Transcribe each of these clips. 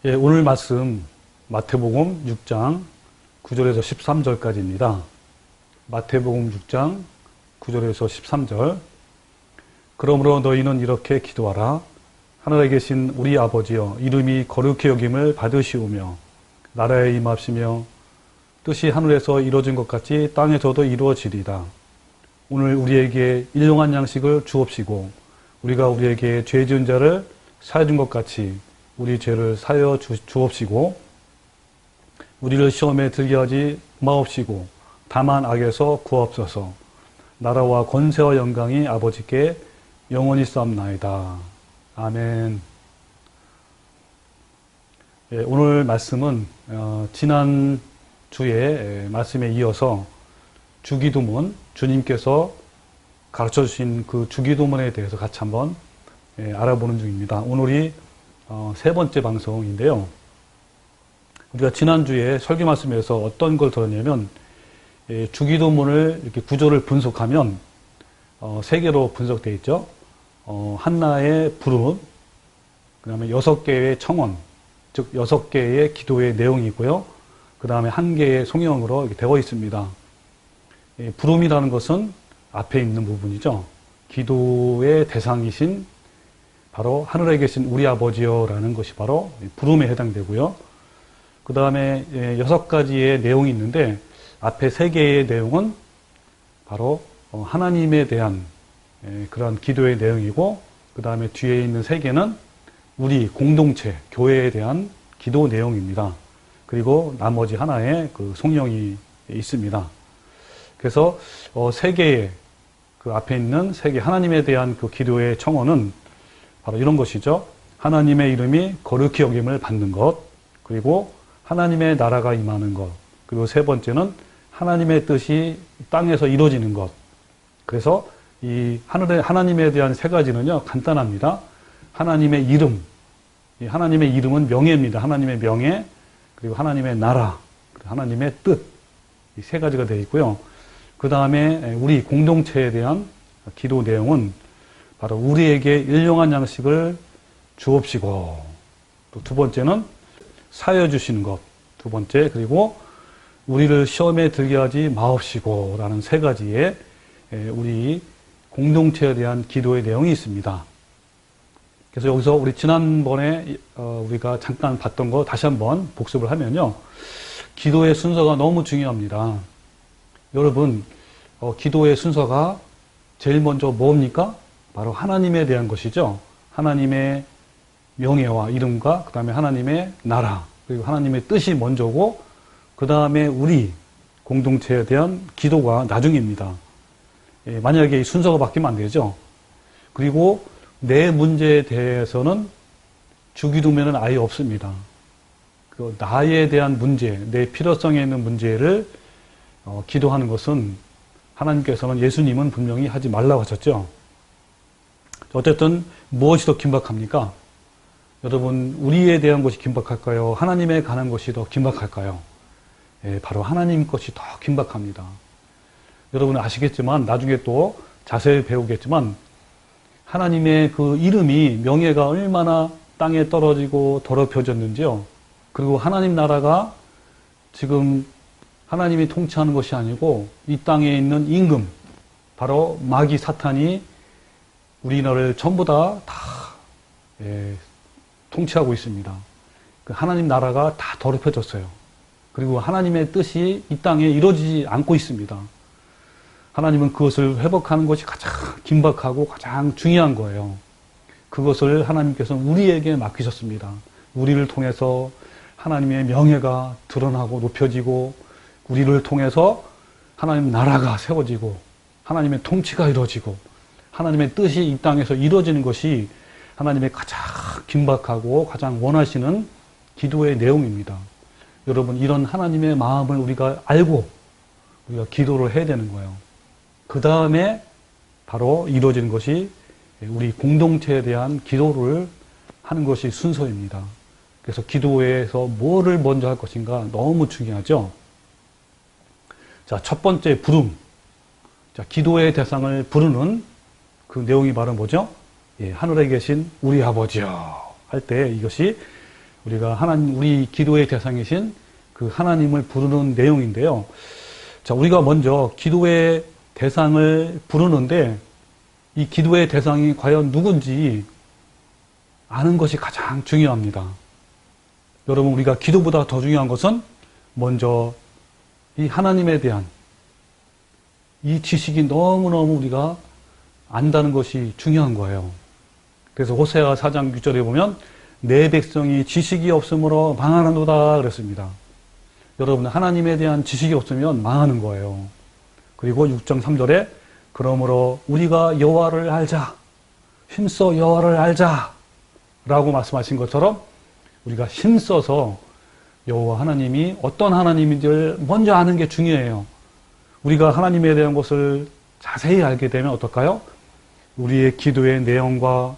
예, 오늘 말씀 마태복음 6장 9절에서 13절까지입니다. 마태복음 6장 9절에서 13절. 그러므로 너희는 이렇게 기도하라. 하늘에 계신 우리 아버지여, 이름이 거룩히 여김을 받으시오며 나라에 임합시며 뜻이 하늘에서 이루어진 것 같이 땅에서도 이루어지리다. 오늘 우리에게 일용할 양식을 주옵시고 우리가 우리에게 죄 지은 자를 사해 준 것 같이 우리 죄를 사여 주옵시고 우리를 시험에 들게 하지 마옵시고 다만 악에서 구하옵소서. 나라와 권세와 영광이 아버지께 영원히 쌓옵나이다. 아멘. 예, 오늘 말씀은 지난 주의 말씀에 이어서 주기도문, 주님께서 가르쳐 주신 그 주기도문에 대해서 같이 한번 알아보는 중입니다. 오늘이 세 번째 방송인데요. 우리가 지난주에 설교 말씀에서 어떤 걸 들었냐면, 주기도문을 이렇게 구조를 분석하면, 세 개로 분석되어 있죠. 한나의 부름, 그 다음에 6개의 청원, 즉 6개의 기도의 내용이고요. 그 다음에 1개의 송영으로 이렇게 되어 있습니다. 부름이라는 것은 앞에 있는 부분이죠. 기도의 대상이신 바로 하늘에 계신 우리 아버지여라는 것이 바로 부름에 해당되고요. 그 다음에 6가지의 내용이 있는데 앞에 3개의 내용은 바로 하나님에 대한 그런 기도의 내용이고, 그 다음에 뒤에 있는 3개는 우리 공동체, 교회에 대한 기도 내용입니다. 그리고 나머지 하나의 그 송영이 있습니다. 그래서 3개의 그 앞에 있는 3개 하나님에 대한 그 기도의 청원은 바로 이런 것이죠. 하나님의 이름이 거룩히 여김을 받는 것, 그리고 하나님의 나라가 임하는 것, 그리고 세 번째는 하나님의 뜻이 땅에서 이루어지는 것. 그래서 이 하나님에 대한 3가지는요, 간단합니다. 하나님의 이름, 이 하나님의 이름은 명예입니다. 하나님의 명예, 그리고 하나님의 나라, 그리고 하나님의 뜻, 이 3가지가 되어 있고요. 그 다음에 우리 공동체에 대한 기도 내용은 바로 우리에게 일용할 양식을 주옵시고, 또 2번째는 사여 주시는 것, 2번째, 그리고 우리를 시험에 들게 하지 마옵시고 라는 3가지의 우리 공동체에 대한 기도의 내용이 있습니다. 그래서 여기서 우리 지난번에 우리가 잠깐 봤던 거 다시 한번 복습을 하면요, 기도의 순서가 너무 중요합니다. 여러분, 기도의 순서가 제일 먼저 뭡니까? 바로 하나님에 대한 것이죠. 하나님의 명예와 이름과 그 다음에 하나님의 나라, 그리고 하나님의 뜻이 먼저고, 그 다음에 우리 공동체에 대한 기도가 나중입니다. 만약에 이 순서가 바뀌면 안 되죠. 그리고 내 문제에 대해서는 주기도문은 아예 없습니다. 그 나에 대한 문제, 내 필요성에 있는 문제를 기도하는 것은 하나님께서는, 예수님은 분명히 하지 말라고 하셨죠. 어쨌든 무엇이 더 긴박합니까? 여러분, 우리에 대한 것이 긴박할까요? 하나님에 관한 것이 더 긴박할까요? 바로 하나님 것이 더 긴박합니다. 여러분 아시겠지만, 나중에 또 자세히 배우겠지만, 하나님의 그 이름이, 명예가 얼마나 땅에 떨어지고 더럽혀졌는지요. 그리고 하나님 나라가 지금 하나님이 통치하는 것이 아니고 이 땅에 있는 임금, 바로 마귀 사탄이 우리나라를 전부 다 통치하고 있습니다. 그 하나님 나라가 다 더럽혀졌어요. 그리고 하나님의 뜻이 이 땅에 이루어지지 않고 있습니다. 하나님은 그것을 회복하는 것이 가장 긴박하고 가장 중요한 거예요. 그것을 하나님께서는 우리에게 맡기셨습니다. 우리를 통해서 하나님의 명예가 드러나고 높여지고, 우리를 통해서 하나님 나라가 세워지고, 하나님의 통치가 이루어지고, 하나님의 뜻이 이 땅에서 이루어지는 것이 하나님의 가장 긴박하고 가장 원하시는 기도의 내용입니다. 여러분, 이런 하나님의 마음을 우리가 알고 우리가 기도를 해야 되는 거예요. 그 다음에 바로 이루어지는 것이 우리 공동체에 대한 기도를 하는 것이 순서입니다. 그래서 기도에서 뭐를 먼저 할 것인가 너무 중요하죠. 자, 첫 번째 부름. 자, 기도의 대상을 부르는 그 내용이 바로 뭐죠? 하늘에 계신 우리 아버지여 할 때 이것이 우리가 하나님, 우리 기도의 대상이신 그 하나님을 부르는 내용인데요. 자, 우리가 먼저 기도의 대상을 부르는데 이 기도의 대상이 과연 누군지 아는 것이 가장 중요합니다. 여러분, 우리가 기도보다 더 중요한 것은 먼저 이 하나님에 대한 이 지식이 너무너무 우리가 안다는 것이 중요한 거예요. 그래서 호세아 4장 6절에 보면 내 백성이 지식이 없으므로 망하는도다 그랬습니다. 여러분, 하나님에 대한 지식이 없으면 망하는 거예요. 그리고 6장 3절에 그러므로 우리가 여호와를 알자, 힘써 여호와를 알자 라고 말씀하신 것처럼 우리가 힘써서 여호와 하나님이 어떤 하나님인지를 먼저 아는 게 중요해요. 우리가 하나님에 대한 것을 자세히 알게 되면 어떨까요? 우리의 기도의 내용과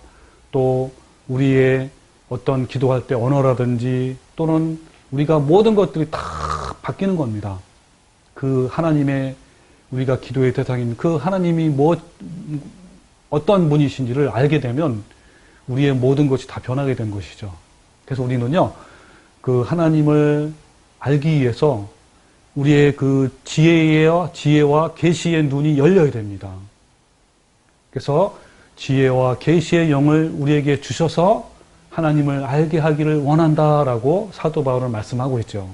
또 우리의 어떤 기도할 때 언어라든지 또는 우리가 모든 것들이 다 바뀌는 겁니다. 그 하나님의 우리가 기도의 대상인 그 하나님이 어떤 분이신지를 알게 되면 우리의 모든 것이 다 변하게 된 것이죠. 그래서 우리는요, 그 하나님을 알기 위해서 우리의 그 지혜와 계시의 눈이 열려야 됩니다. 그래서 지혜와 계시의 영을 우리에게 주셔서 하나님을 알게 하기를 원한다라고 사도 바울은 말씀하고 있죠.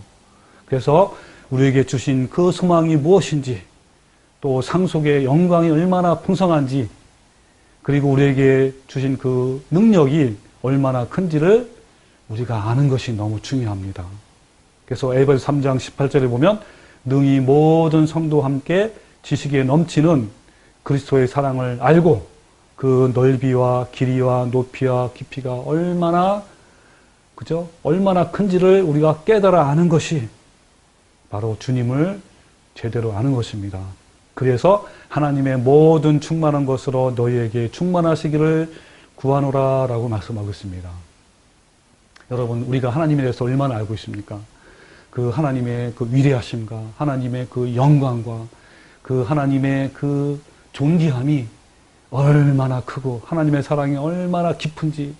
그래서 우리에게 주신 그 소망이 무엇인지, 또 상속의 영광이 얼마나 풍성한지, 그리고 우리에게 주신 그 능력이 얼마나 큰지를 우리가 아는 것이 너무 중요합니다. 그래서 에베소 3장 18절에 보면 능히 모든 성도와 함께 지식에 넘치는 그리스도의 사랑을 알고 그 넓이와 길이와 높이와 깊이가 얼마나 큰지를 우리가 깨달아 아는 것이 바로 주님을 제대로 아는 것입니다. 그래서 하나님의 모든 충만한 것으로 너희에게 충만하시기를 구하노라 라고 말씀하고 있습니다. 여러분, 우리가 하나님에 대해서 얼마나 알고 있습니까? 그 하나님의 그 위대하심과 하나님의 그 영광과 그 하나님의 그 존귀함이 얼마나 크고 하나님의 사랑이 얼마나 깊은지,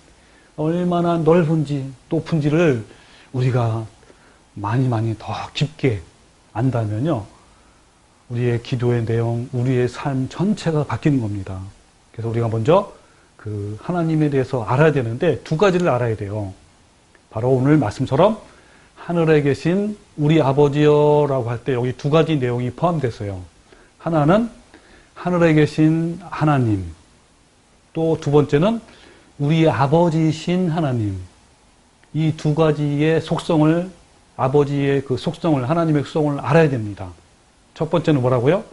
얼마나 넓은지 높은지를 우리가 많이 더 깊게 안다면요, 우리의 기도의 내용, 우리의 삶 전체가 바뀌는 겁니다. 그래서 우리가 먼저 그 하나님에 대해서 알아야 되는데 두 가지를 알아야 돼요. 바로 오늘 말씀처럼 하늘에 계신 우리 아버지여라고 할 때 여기 두 가지 내용이 포함됐어요. 하나는 하늘에 계신 하나님, 또 두 번째는 우리 아버지이신 하나님. 이 두 가지의 속성을, 아버지의 그 속성을, 하나님의 속성을 알아야 됩니다. 첫 번째는 뭐라고요?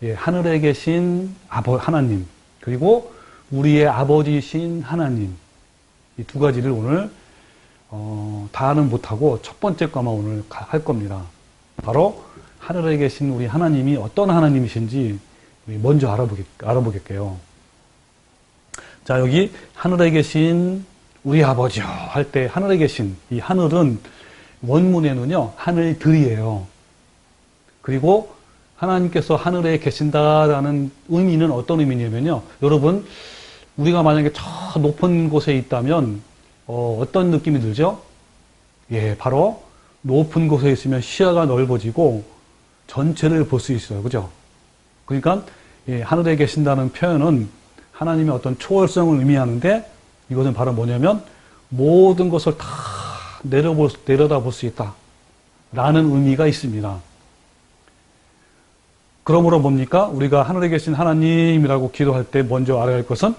예, 하늘에 계신 하나님, 그리고 우리의 아버지이신 하나님. 이 두 가지를 오늘 다는 못하고 첫 번째 것만 오늘 할 겁니다. 바로 하늘에 계신 우리 하나님이 어떤 하나님이신지 먼저 알아보겠게요. 자, 여기 하늘에 계신 우리 아버지요 할 때 하늘에 계신, 이 하늘은 원문에는요 하늘들이에요. 그리고 하나님께서 하늘에 계신다라는 의미는 어떤 의미냐면요, 여러분, 우리가 만약에 저 높은 곳에 있다면 어떤 느낌이 들죠? 예, 바로 높은 곳에 있으면 시야가 넓어지고 전체를 볼 수 있어요. 그죠? 그러니까 예, 하늘에 계신다는 표현은 하나님의 어떤 초월성을 의미하는데, 이것은 바로 뭐냐면 모든 것을 다 내려다볼 수 있다 라는 의미가 있습니다. 그러므로 뭡니까? 우리가 하늘에 계신 하나님이라고 기도할 때 먼저 알아야 할 것은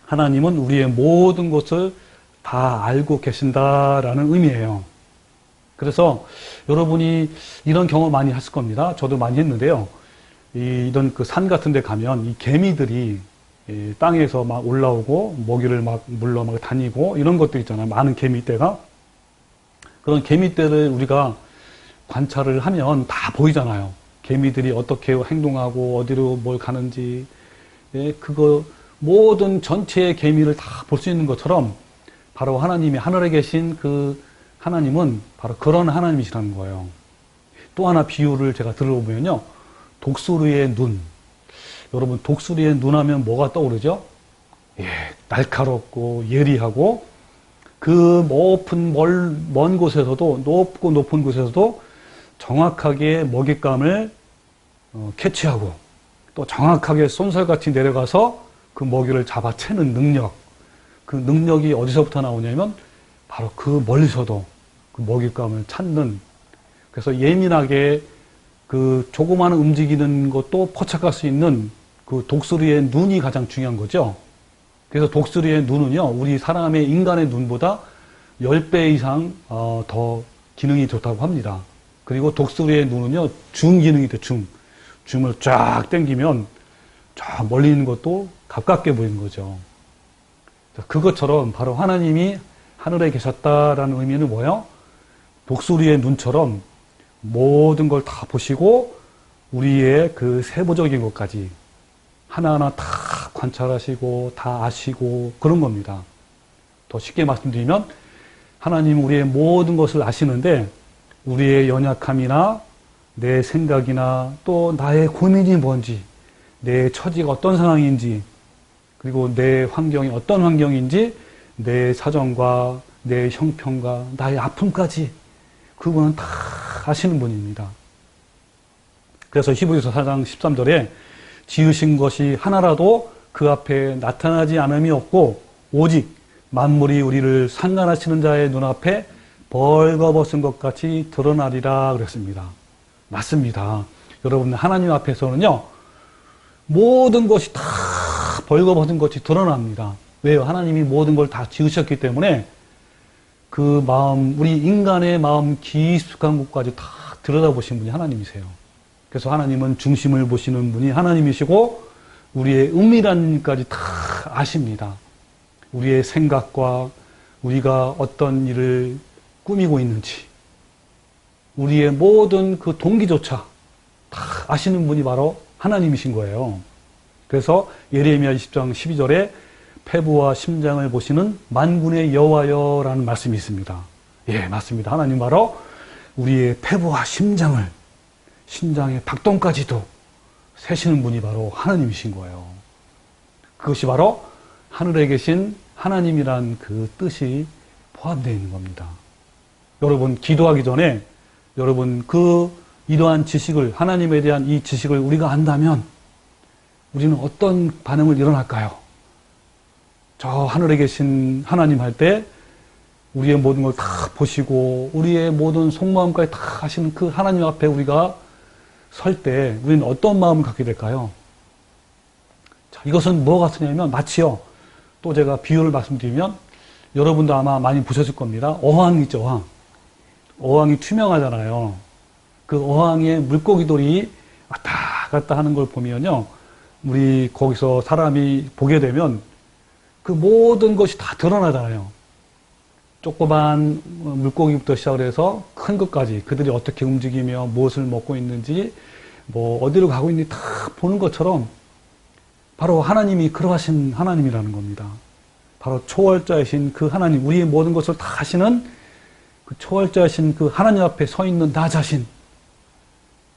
하나님은 우리의 모든 것을 다 알고 계신다라는 의미예요. 그래서 여러분이 이런 경험 많이 하실 겁니다. 저도 많이 했는데요. 이런 그 산 같은 데 가면 이 개미들이 땅에서 막 올라오고 먹이를 막 물러 막 다니고 이런 것들 있잖아요. 많은 개미떼가. 그런 개미떼를 우리가 관찰을 하면 다 보이잖아요. 개미들이 어떻게 행동하고 어디로 뭘 가는지, 예, 그거 모든 전체의 개미를 다 볼 수 있는 것처럼 바로 하나님이 하늘에 계신 그 하나님은 바로 그런 하나님이시라는 거예요. 또 하나 비유를 제가 들어보면요, 독수리의 눈. 여러분, 독수리의 눈 하면 뭐가 떠오르죠? 예, 날카롭고 예리하고 그 먼 곳에서도, 높고 높은 곳에서도 정확하게 먹잇감을 캐치하고 또 정확하게 쏜살같이 내려가서 그 먹이를 잡아채는 능력, 그 능력이 어디서부터 나오냐면 바로 그 멀리서도 그 먹잇감을 찾는, 그래서 예민하게 그 조그마한 움직이는 것도 포착할 수 있는 그 독수리의 눈이 가장 중요한 거죠. 그래서 독수리의 눈은요, 우리 사람의 인간의 눈보다 10배 이상 더 기능이 좋다고 합니다. 그리고 독수리의 눈은요, 줌 기능이 돼, 줌을 쫙 당기면 쫙 멀리 있는 것도 가깝게 보이는 거죠. 그것처럼 바로 하나님이 하늘에 계셨다라는 의미는 뭐예요? 독수리의 눈처럼 모든 걸 다 보시고 우리의 그 세부적인 것까지 하나하나 다 관찰하시고 다 아시고 그런 겁니다. 더 쉽게 말씀드리면 하나님은 우리의 모든 것을 아시는데 우리의 연약함이나 내 생각이나 또 나의 고민이 뭔지, 내 처지가 어떤 상황인지, 그리고 내 환경이 어떤 환경인지, 내 사정과 내 형편과 나의 아픔까지 그분은 다 아시는 분입니다. 그래서 히브리서 4장 13절에 지으신 것이 하나라도 그 앞에 나타나지 않음이 없고 오직 만물이 우리를 상관하시는 자의 눈앞에 벌거벗은 것 같이 드러나리라 그랬습니다. 맞습니다. 여러분, 하나님 앞에서는요, 모든 것이 다 벌거벗은 것이 드러납니다. 왜요? 하나님이 모든 걸 다 지으셨기 때문에 그 마음, 우리 인간의 마음 깊숙한 곳까지 다 들여다보신 분이 하나님이세요. 그래서 하나님은 중심을 보시는 분이 하나님이시고 우리의 은밀한 일까지 다 아십니다. 우리의 생각과 우리가 어떤 일을 꾸미고 있는지, 우리의 모든 그 동기조차 다 아시는 분이 바로 하나님이신 거예요. 그래서 예레미야 20장 12절에 폐부와 심장을 보시는 만군의 여호와여라는 말씀이 있습니다. 예, 맞습니다. 하나님 바로 우리의 폐부와 심장의 박동까지도 세시는 분이 바로 하나님이신 거예요. 그것이 바로 하늘에 계신 하나님이란 그 뜻이 포함되어 있는 겁니다. 여러분, 기도하기 전에 여러분 이러한 지식을, 하나님에 대한 이 지식을 우리가 안다면 우리는 어떤 반응을 일어날까요? 저 하늘에 계신 하나님 할 때 우리의 모든 걸 다 보시고 우리의 모든 속마음까지 다 하시는 그 하나님 앞에 우리가 설 때 우리는 어떤 마음을 갖게 될까요? 자, 이것은 뭐가 같으냐면 마치요. 또 제가 비유를 말씀드리면 여러분도 아마 많이 보셨을 겁니다. 어항 있죠, 어항. 어항이 투명하잖아요. 그 어항에 물고기들이 왔다 갔다 하는 걸 보면요, 우리 거기서 사람이 보게 되면 그 모든 것이 다 드러나잖아요. 조그만 물고기부터 시작을 해서 큰 것까지 그들이 어떻게 움직이며 무엇을 먹고 있는지, 뭐 어디로 가고 있는지 다 보는 것처럼 바로 하나님이 그러하신 하나님이라는 겁니다. 바로 초월자이신 그 하나님, 우리의 모든 것을 다 하시는 그 초월자이신 그 하나님 앞에 서 있는 나 자신,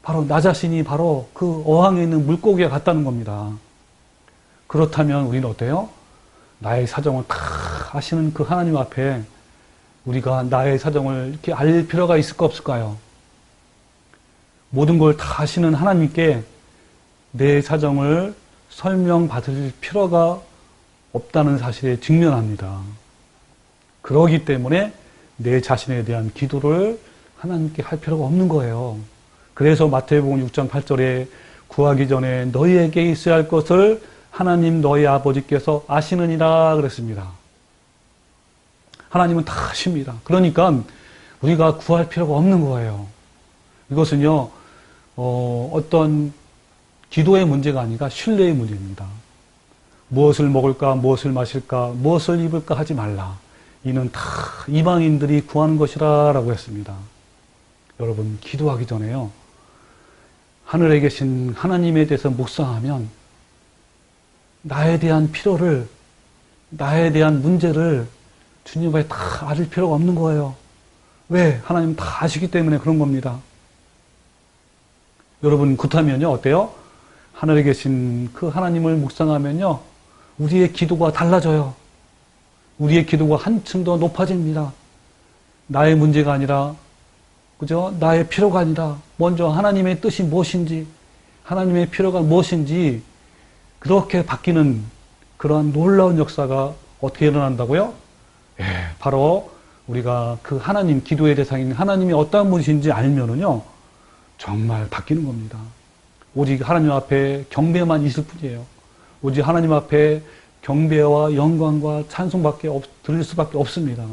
바로 나 자신이 바로 그 어항에 있는 물고기와 같다는 겁니다. 그렇다면 우리는 어때요? 나의 사정을 다 아시는 그 하나님 앞에 우리가 나의 사정을 이렇게 알 필요가 있을까 없을까요? 모든 걸 다 아시는 하나님께 내 사정을 설명받을 필요가 없다는 사실에 직면합니다. 그러기 때문에 내 자신에 대한 기도를 하나님께 할 필요가 없는 거예요. 그래서 마태복음 6장 8절에 구하기 전에 너희에게 있어야 할 것을 하나님 너희 아버지께서 아시느니라 그랬습니다. 하나님은 다 아십니다. 그러니까 우리가 구할 필요가 없는 거예요. 이것은요, 어떤 기도의 문제가 아니라 신뢰의 문제입니다. 무엇을 먹을까, 무엇을 마실까, 무엇을 입을까 하지 말라. 이는 다 이방인들이 구하는 것이라 라고 했습니다. 여러분, 기도하기 전에요, 하늘에 계신 하나님에 대해서 묵상하면 나에 대한 필요를, 나에 대한 문제를 주님 앞에 다 알 필요가 없는 거예요. 왜? 하나님 다 아시기 때문에 그런 겁니다. 여러분, 그렇다면요, 어때요? 하늘에 계신 그 하나님을 묵상하면요, 우리의 기도가 달라져요. 우리의 기도가 한층 더 높아집니다. 나의 문제가 아니라, 그죠? 나의 필요가 아니라, 먼저 하나님의 뜻이 무엇인지, 하나님의 필요가 무엇인지, 그렇게 바뀌는 그러한 놀라운 역사가 어떻게 일어난다고요? 예, 바로 우리가 그 하나님, 기도의 대상인 하나님이 어떠한 분이신지 알면은요, 정말 바뀌는 겁니다. 오직 하나님 앞에 경배만 있을 뿐이에요. 오직 하나님 앞에 경배와 영광과 찬송밖에 드릴 수밖에 없습니다.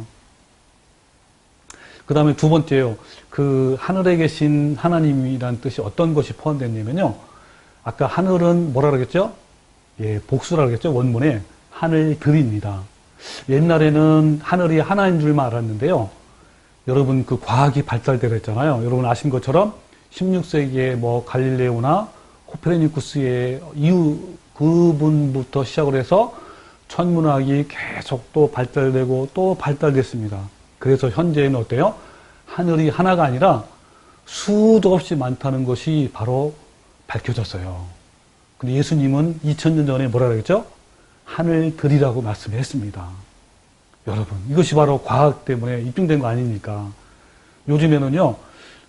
그 다음에 두 번째요. 그 하늘에 계신 하나님이라는 뜻이 어떤 것이 포함됐냐면요. 아까 하늘은 뭐라 그러겠죠? 예, 복수라 그러겠죠? 원문에 하늘들입니다. 옛날에는 하늘이 하나인 줄만 알았는데요. 여러분 그 과학이 발달되어 있잖아요. 여러분 아신 것처럼 16세기에 뭐 갈릴레오나 코페르니쿠스의 이후 그분부터 시작을 해서 천문학이 계속 또 발달되고 또 발달됐습니다. 그래서 현재는 어때요? 하늘이 하나가 아니라 수도 없이 많다는 것이 바로 밝혀졌어요. 근데 예수님은 2000년 전에 뭐라 그랬죠? 하늘들이라고 말씀했습니다. 여러분, 이것이 바로 과학 때문에 입증된 거 아닙니까? 요즘에는요,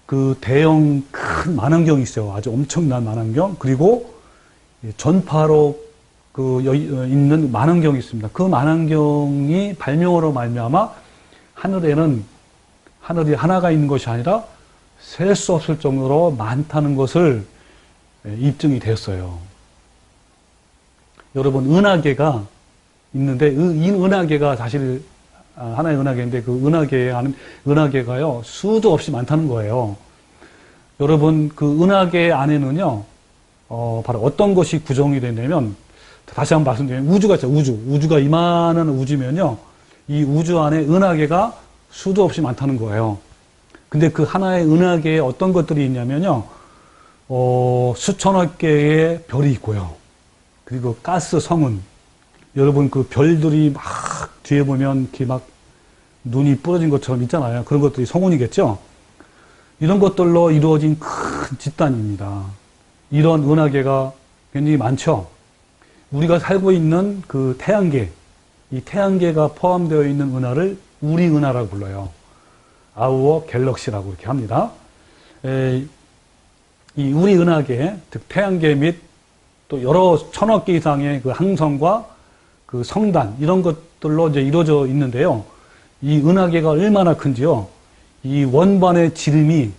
그 대형 큰 망원경이 있어요. 아주 엄청난 망원경. 그리고 전파로 있는 망원경이 있습니다. 그 망원경이 발명으로 말미암아 하늘에는 하늘이 하나가 있는 것이 아니라 셀 수 없을 정도로 많다는 것을 입증이 되었어요. 여러분, 은하계가 있는데, 이 은하계가 사실 하나의 은하계인데, 그 은하계가요, 수도 없이 많다는 거예요. 여러분, 그 은하계 안에는요, 바로 어떤 것이 구성이 되냐면, 다시 한번 말씀드리면, 우주가 있죠, 우주가 이만한 우주면요, 이 우주 안에 은하계가 수도 없이 많다는 거예요. 근데 그 하나의 은하계에 어떤 것들이 있냐면요, 수천억 개의 별이 있고요. 그리고 가스 성운. 여러분 그 별들이 막 뒤에 보면 이렇게 막 눈이 부러진 것처럼 있잖아요. 그런 것들이 성운이겠죠. 이런 것들로 이루어진 큰 집단입니다. 이런 은하계가 굉장히 많죠. 우리가 살고 있는 그 태양계, 이 태양계가 포함되어 있는 은하를 우리 은하라고 불러요. 아우어 갤럭시라고 이렇게 합니다. 이 우리 은하계, 즉 태양계 및 또 여러 천억 개 이상의 그 항성과 그 성단, 이런 것들로 이제 이루어져 있는데요. 이 은하계가 얼마나 큰지요. 이 원반의 지름이요.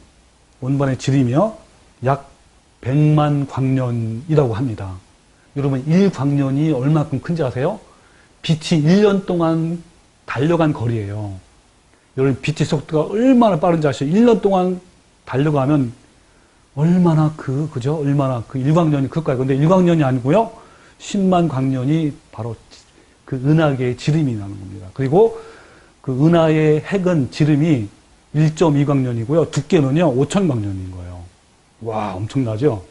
약 100만 광년이라고 합니다. 여러분, 1광년이 얼마큼 큰지 아세요? 빛이 1년 동안 달려간 거리예요. 여러분, 빛의 속도가 얼마나 빠른지 아시죠? 1년 동안 달려가면 얼마나 얼마나 그 1광년이 클까요? 근데 1광년이 아니고요. 10만 광년이 바로 그 은하계의 지름이 나는 겁니다. 그리고 그 은하의 핵은 지름이 1.2광년이고요. 두께는요, 5,000광년인 거예요. 와, 엄청나죠?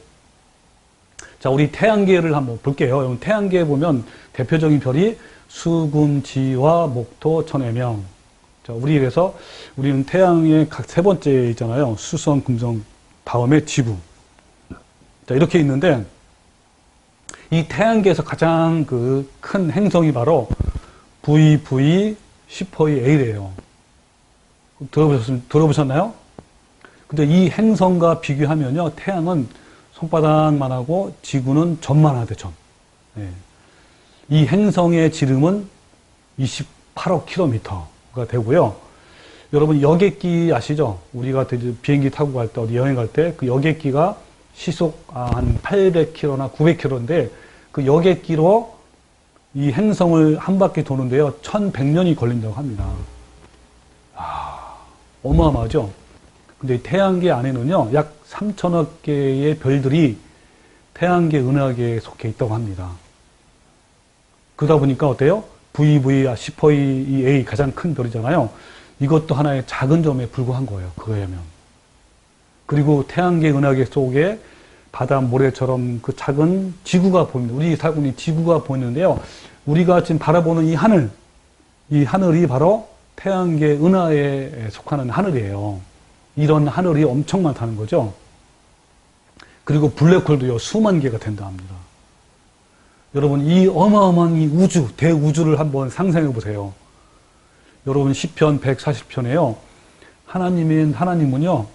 자, 우리 태양계를 한번 볼게요. 여러분, 태양계에 보면 대표적인 별이 수금지화, 목토, 천해명. 자, 우리는 태양의 각 세 번째 있잖아요. 수성, 금성, 다음에 지구. 자, 이렇게 있는데, 이 태양계에서 가장 그 큰 행성이 바로 VV10A래요. 들어보셨나요? 근데 이 행성과 비교하면요, 태양은 손바닥만 하고 지구는 점만 하대, 점. 네. 이 행성의 지름은 28억 킬로미터가 되고요. 여러분, 여객기 아시죠? 우리가 비행기 타고 갈 때, 어디 여행 갈 때, 그 여객기가 시속 한 800km나 900km인데, 그 여객기로 이 행성을 한 바퀴 도는데요, 1100년이 걸린다고 합니다. 어마어마하죠? 근데 태양계 안에는요, 약 3천억 개의 별들이 태양계 은하계에 속해 있다고 합니다. 그러다 보니까 어때요? VV10A 가장 큰 별이잖아요. 이것도 하나의 작은 점에 불과한 거예요. 그거에 하면. 그리고 태양계 은하계 속에 바다 모래처럼 그 작은 지구가 보입니다. 우리 살고 있는 지구가 보이는데요. 우리가 지금 바라보는 이 하늘이 바로 태양계 은하에 속하는 하늘이에요. 이런 하늘이 엄청 많다는 거죠. 그리고 블랙홀도요, 수만 개가 된다 합니다. 여러분, 이 어마어마한 이 우주, 대우주를 한번 상상해 보세요. 여러분 시편 140편에요. 하나님은요,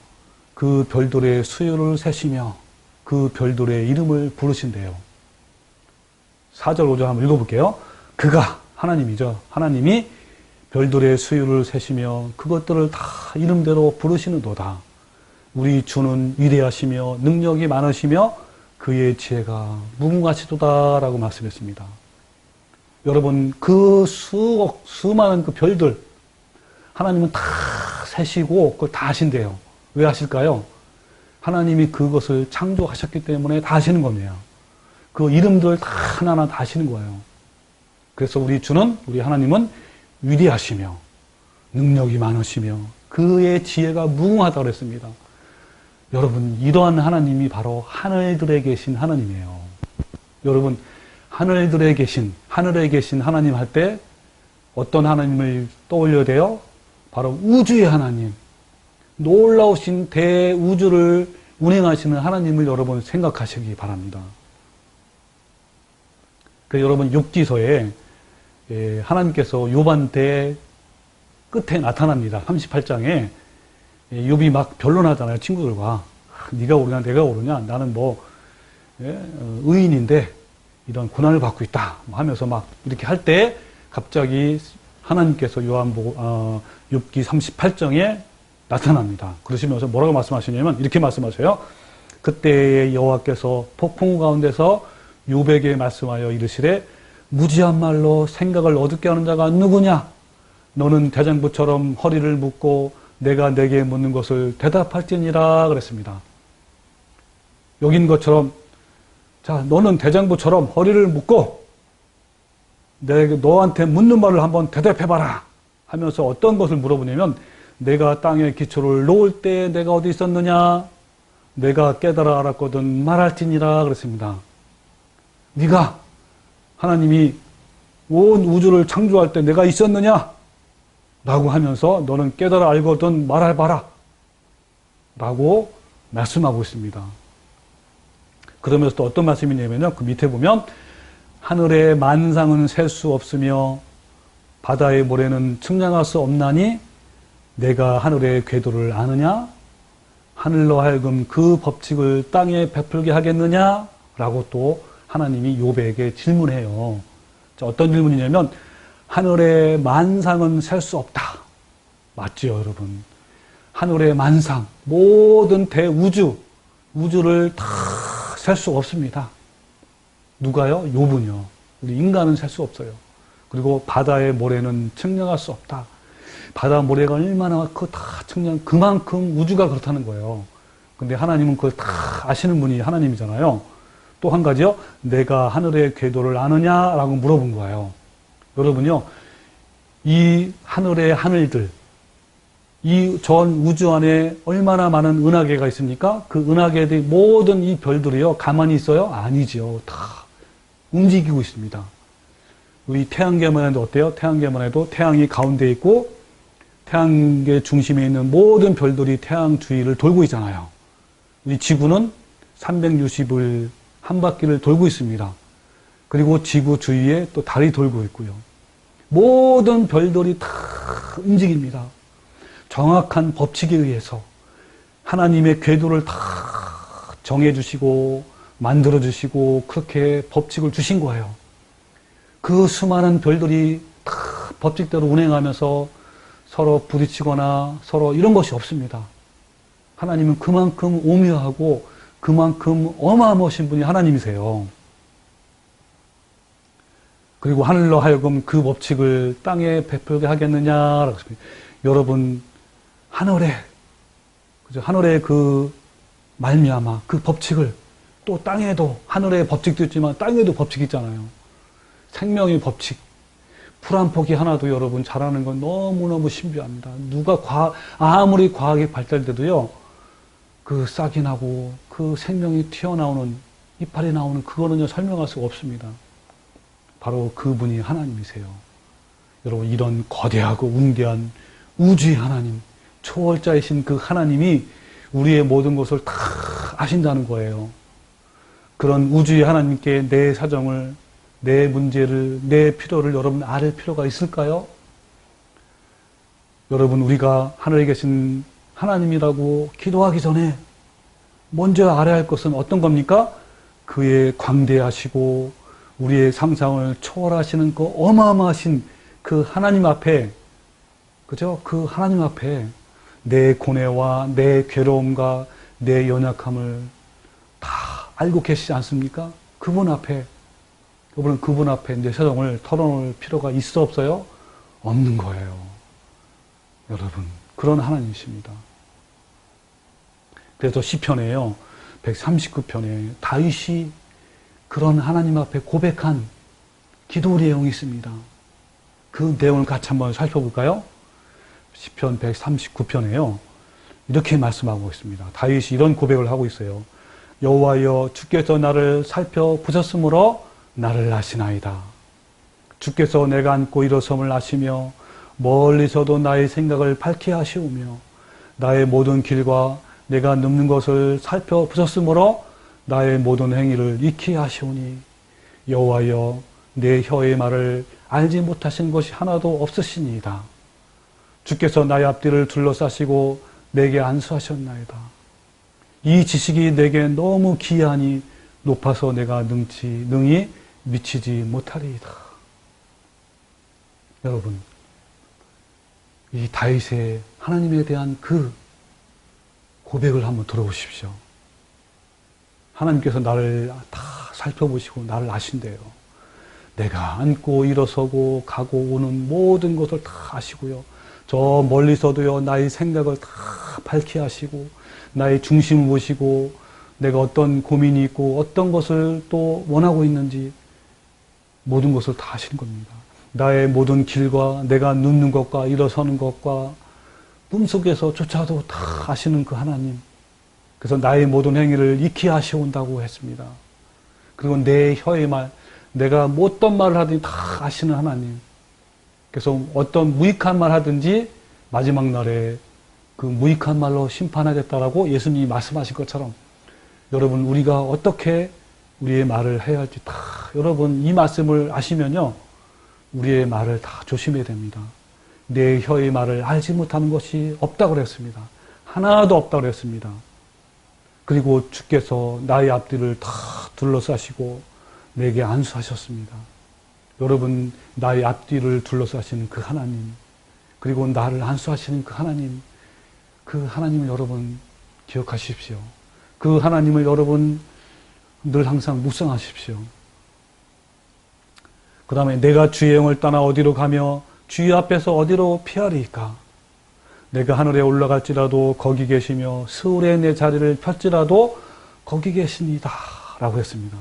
그 별들의 수요를 세시며 그 별들의 이름을 부르신대요. 4절, 5절 한번 읽어볼게요. 그가, 하나님이죠. 하나님이 별들의 수요를 세시며 그것들을 다 이름대로 부르시는도다. 우리 주는 위대하시며 능력이 많으시며 그의 지혜가 무궁하시도다 라고 말씀했습니다. 여러분, 그 수많은 그 별들, 하나님은 다 세시고 그걸 다 하신대요. 왜 하실까요? 하나님이 그것을 창조하셨기 때문에 다 하시는 겁니다. 그 이름들 다 하나하나 다 하시는 거예요. 그래서 우리 주는, 우리 하나님은 위대하시며 능력이 많으시며 그의 지혜가 무궁하다고 그랬습니다. 여러분, 이러한 하나님이 바로 하늘들에 계신 하나님이에요. 여러분, 하늘에 계신 하나님 할 때 어떤 하나님을 떠올려야 돼요? 바로 우주의 하나님, 놀라우신 대우주를 운행하시는 하나님을 여러분 생각하시기 바랍니다. 그래서 여러분, 욥기서에 하나님께서 욥한테 끝에 나타납니다. 38장에 욥이 막 변론하잖아요. 친구들과. 네가 오르냐 내가 오르냐, 나는 의인인데 이런 고난을 받고 있다 하면서 막 이렇게 할 때 갑자기 하나님께서 욥기 38장에 나타납니다. 그러시면서 뭐라고 말씀하시냐면 이렇게 말씀하세요. 그때의 여호와께서 폭풍 가운데서 욥에게 말씀하여 이르시되 무지한 말로 생각을 어둡게 하는 자가 누구냐? 너는 대장부처럼 허리를 묶고 내가 내게 묻는 것을 대답할지니라 그랬습니다. 여긴 것처럼, 자, 너는 대장부처럼 허리를 묶고 너한테 묻는 말을 한번 대답해봐라 하면서 어떤 것을 물어보냐면, 내가 땅에 기초를 놓을 때 내가 어디 있었느냐? 내가 깨달아 알았거든 말할지니라 그랬습니다. 네가, 하나님이 온 우주를 창조할 때 내가 있었느냐? 라고 하면서 너는 깨달아 알거든 말해봐라 라고 말씀하고 있습니다. 그러면서 또 어떤 말씀이냐면요, 그 밑에 보면 하늘의 만상은 셀 수 없으며 바다의 모래는 측량할 수 없나니 내가 하늘의 궤도를 아느냐? 하늘로 하여금 그 법칙을 땅에 베풀게 하겠느냐? 라고 또 하나님이 욥에게 질문해요. 자, 어떤 질문이냐면 하늘의 만상은 셀 수 없다. 맞죠, 여러분? 하늘의 만상, 모든 우주를 다 셀 수 없습니다. 누가요? 욥은요. 우리 인간은 셀 수 없어요. 그리고 바다의 모래는 측량할 수 없다. 바다 모래가 얼마나 그만큼 우주가 그렇다는 거예요. 근데 하나님은 그걸 다 아시는 분이 하나님이잖아요. 또 한 가지요. 내가 하늘의 궤도를 아느냐라고 물어본 거예요. 여러분요, 이 하늘의 하늘들, 이 전 우주 안에 얼마나 많은 은하계가 있습니까? 그 은하계들이 모든 이 별들이요, 가만히 있어요? 아니지요. 다 움직이고 있습니다. 우리 태양계만 해도 어때요? 태양계만 해도 태양이 가운데 있고 태양계 중심에 있는 모든 별들이 태양 주위를 돌고 있잖아요. 우리 지구는 360을 한 바퀴를 돌고 있습니다. 그리고 지구 주위에 또 달이 돌고 있고요. 모든 별들이 다 움직입니다. 정확한 법칙에 의해서 하나님의 궤도를 다 정해주시고 만들어주시고 그렇게 법칙을 주신 거예요. 그 수많은 별들이 다 법칙대로 운행하면서 서로 부딪히거나 서로 이런 것이 없습니다. 하나님은 그만큼 오묘하고 그만큼 어마어마하신 분이 하나님이세요. 그리고 하늘로 하여금 그 법칙을 땅에 베풀게 하겠느냐라고 했습니다. 여러분, 하늘의 그 말미암아 그 법칙을 또 땅에도, 하늘의 법칙도 있지만 땅에도 법칙이 있잖아요. 생명의 법칙. 풀 한 포기 하나도 여러분 자라는 건 너무너무 신비합니다. 아무리 과학이 발달돼도요, 그 싹이 나고 그 생명이 튀어나오는, 이파리 나오는 그거는요 설명할 수가 없습니다. 바로 그분이 하나님이세요. 여러분, 이런 거대하고 웅대한 우주의 하나님, 초월자이신 그 하나님이 우리의 모든 것을 다 아신다는 거예요. 그런 우주의 하나님께 내 사정을, 내 문제를, 내 필요를 여러분 알 필요가 있을까요? 여러분, 우리가 하늘에 계신 하나님이라고 기도하기 전에 먼저 알아야 할 것은 어떤 겁니까? 그의 광대하시고 우리의 상상을 초월하시는 그 어마어마하신 그 하나님 앞에, 그죠? 그 하나님 앞에 내 고뇌와 내 괴로움과 내 연약함을 다 알고 계시지 않습니까? 그분 앞에, 여러분, 그분 앞에 내 사정을 털어놓을 필요가 있어 없어요? 없는 거예요. 여러분, 그런 하나님이십니다. 그래서 시편에요, 139편에 다윗이 그런 하나님 앞에 고백한 기도 내용이 있습니다. 그 내용을 같이 한번 살펴볼까요? 시편 139편에요, 이렇게 말씀하고 있습니다. 다윗이 이런 고백을 하고 있어요. 여호와여, 주께서 나를 살펴보셨으므로 나를 아시나이다. 주께서 내가 앉고 일어섬을 아시며 멀리서도 나의 생각을 밝게 하시오며 나의 모든 길과 내가 눕는 것을 살펴보셨으므로 나의 모든 행위를 익히 하시오니 여호와여, 내 혀의 말을 알지 못하신 것이 하나도 없으시니이다. 주께서 나의 앞뒤를 둘러싸시고 내게 안수하셨나이다. 이 지식이 내게 너무 기이하니 높아서 내가 능히 미치지 못하리이다. 여러분, 이 다윗의 하나님에 대한 그 고백을 한번 들어보십시오. 하나님께서 나를 다 살펴보시고 나를 아신대요. 내가 앉고 일어서고 가고 오는 모든 것을 다 아시고요. 저 멀리서도요, 나의 생각을 다 밝게 하시고 나의 중심을 보시고 내가 어떤 고민이 있고 어떤 것을 또 원하고 있는지 모든 것을 다 아시는 겁니다. 나의 모든 길과 내가 눕는 것과 일어서는 것과 꿈속에서조차도 다 아시는 그 하나님. 그래서 나의 모든 행위를 익히 하시온다고 했습니다. 그리고 내 혀의 말, 내가 어떤 말을 하든지 다 아시는 하나님. 그래서 어떤 무익한 말 하든지 마지막 날에 그 무익한 말로 심판하겠다라고 예수님이 말씀하신 것처럼 여러분, 우리가 어떻게 우리의 말을 해야 할지 다 여러분 이 말씀을 아시면요, 우리의 말을 다 조심해야 됩니다. 내 혀의 말을 알지 못하는 것이 없다고 그랬습니다. 하나도 없다고 그랬습니다. 그리고 주께서 나의 앞뒤를 다 둘러싸시고 내게 안수하셨습니다. 여러분, 나의 앞뒤를 둘러싸시는 그 하나님, 그리고 나를 안수하시는 그 하나님을 여러분 기억하십시오. 그 하나님을 여러분 늘 항상 묵상하십시오. 그 다음에 내가 주의 영을 떠나 어디로 가며 주의 앞에서 어디로 피하리까? 내가 하늘에 올라갈지라도 거기 계시며 스울에 내 자리를 펼지라도 거기 계시니다 라고 했습니다.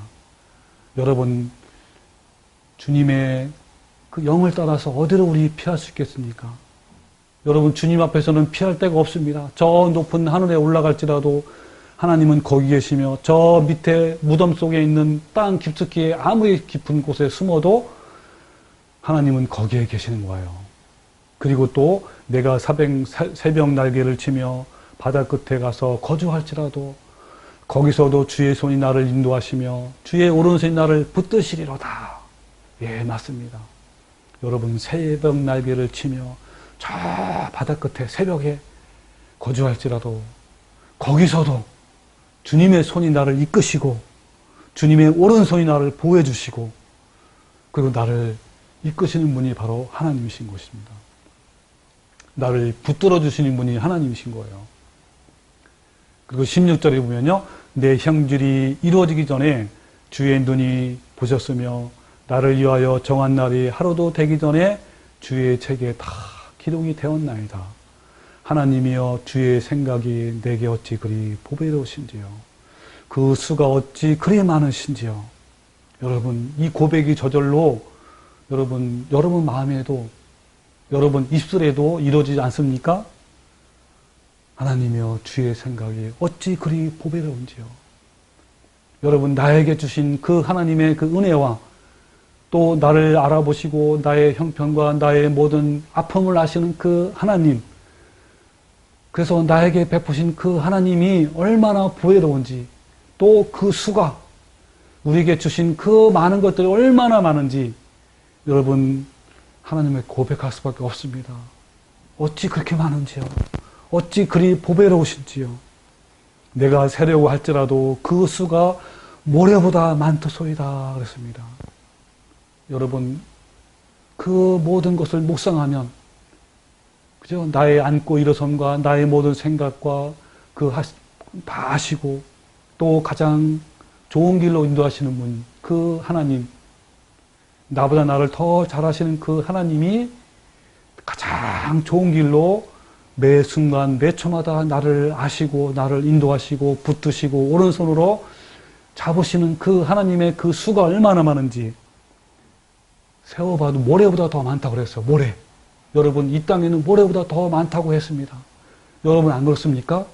여러분, 주님의 그 영을 따라서 어디로 우리 피할 수 있겠습니까? 여러분, 주님 앞에서는 피할 데가 없습니다. 저 높은 하늘에 올라갈지라도 하나님은 거기 계시며 저 밑에 무덤 속에 있는 땅 깊숙이 아무리 깊은 곳에 숨어도 하나님은 거기에 계시는 거예요. 그리고 또 내가 새벽 날개를 치며 바다 끝에 가서 거주할지라도 거기서도 주의 손이 나를 인도하시며 주의 오른손이 나를 붙드시리로다. 예, 맞습니다. 여러분, 새벽 날개를 치며 저 바다 끝에 새벽에 거주할지라도 거기서도 주님의 손이 나를 이끄시고 주님의 오른손이 나를 보호해 주시고 그리고 나를 이끄시는 분이 바로 하나님이신 것입니다. 나를 붙들어 주시는 분이 하나님이신 거예요. 그리고 16절에 보면요, 내 형질이 이루어지기 전에 주의 눈이 보셨으며 나를 위하여 정한 날이 하루도 되기 전에 주의 책에 다 기록이 되었나이다. 하나님이여, 주의 생각이 내게 어찌 그리 보배로우신지요. 그 수가 어찌 그리 많으신지요. 여러분, 이 고백이 저절로 여러분 마음에도 여러분 입술에도 이루어지지 않습니까? 하나님이여, 주의 생각이 어찌 그리 보배로운지요. 여러분, 나에게 주신 그 하나님의 그 은혜와 또 나를 알아보시고 나의 형편과 나의 모든 아픔을 아시는 그 하나님, 그래서 나에게 베푸신 그 하나님이 얼마나 보배로운지, 또 그 수가 우리에게 주신 그 많은 것들이 얼마나 많은지 여러분, 하나님을 고백할 수밖에 없습니다. 어찌 그렇게 많은지요. 어찌 그리 보배로우신지요. 내가 세려고 할지라도 그 수가 모래보다 많도소이다 그랬습니다. 여러분, 그 모든 것을 묵상하면 그죠? 나의 앉고 일어섬과 나의 모든 생각과 다 아시고 또 가장 좋은 길로 인도하시는 분, 그 하나님, 나보다 나를 더 잘하시는 그 하나님이 가장 좋은 길로 매 순간 매 초마다 나를 아시고 나를 인도하시고 붙드시고 오른손으로 잡으시는 그 하나님의 그 수가 얼마나 많은지 세워봐도 모래보다 더 많다고 그랬어요. 모래. 여러분, 이 땅에는 모래보다 더 많다고 했습니다. 여러분 안 그렇습니까?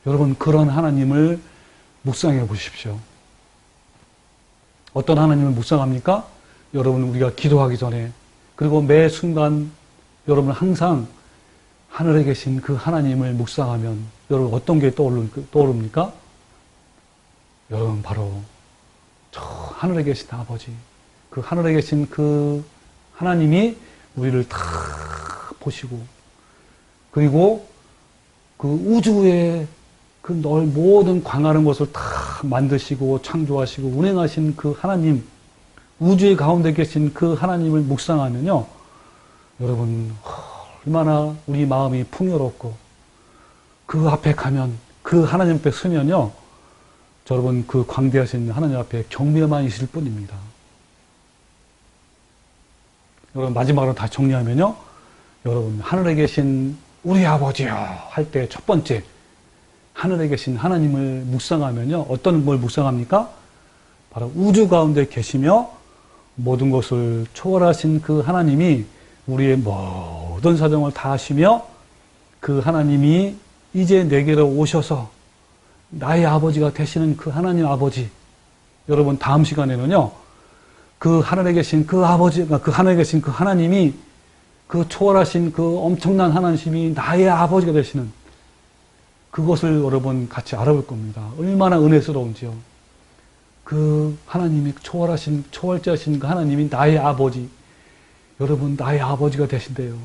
여러분, 그런 하나님을 묵상해 보십시오. 어떤 하나님을 묵상합니까? 여러분, 우리가 기도하기 전에 그리고 매 순간 여러분 항상 하늘에 계신 그 하나님을 묵상하면 여러분 어떤 게 떠오릅니까? 여러분, 바로 저 하늘에 계신 아버지, 그 하늘에 계신 그 하나님이 우리를 다 보시고 그리고 그 우주의 그 모든 광활한 것을 다 만드시고 창조하시고 운행하신 그 하나님, 우주의 가운데 계신 그 하나님을 묵상하면요, 여러분 얼마나 우리 마음이 풍요롭고 그 앞에 가면 그 하나님 앞에 서면요, 여러분 그 광대하신 하나님 앞에 경배만 있을 뿐입니다. 여러분 마지막으로 다 정리하면요, 여러분 하늘에 계신 우리 아버지요 할 때 첫 번째 하늘에 계신 하나님을 묵상하면요, 어떤 걸 묵상합니까? 바로 우주 가운데 계시며 모든 것을 초월하신 그 하나님이 우리의 모든 사정을 다 아시며 그 하나님이 이제 내게로 오셔서 나의 아버지가 되시는 그 하나님 아버지, 여러분 다음 시간에는요, 그 하늘에 계신 그 아버지, 그 하늘에 계신 그 하나님이 그 초월하신 그 엄청난 하나님이 나의 아버지가 되시는 그것을 여러분 같이 알아볼 겁니다. 얼마나 은혜스러운지요. 그 하나님이 초월하신, 초월자신 그 하나님이 나의 아버지, 여러분 나의 아버지가 되신대요.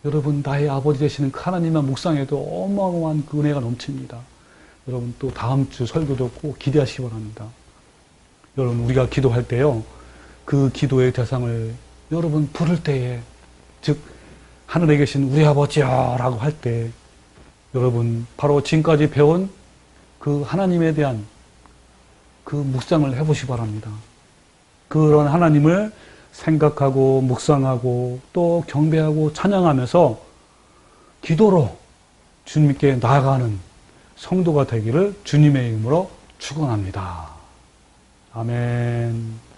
여러분 나의 아버지 되시는 그 하나님만 묵상해도 어마어마한 그 은혜가 넘칩니다. 여러분 또 다음 주 설교도 꼭 기대하시기 바랍니다. 여러분 우리가 기도할 때요, 그 기도의 대상을 여러분 부를 때에, 즉 하늘에 계신 우리 아버지야 라고 할 때 여러분 바로 지금까지 배운 그 하나님에 대한 그 묵상을 해보시기 바랍니다. 그런 하나님을 생각하고 묵상하고 또 경배하고 찬양하면서 기도로 주님께 나아가는 성도가 되기를 주님의 이름으로 축원합니다. 아멘.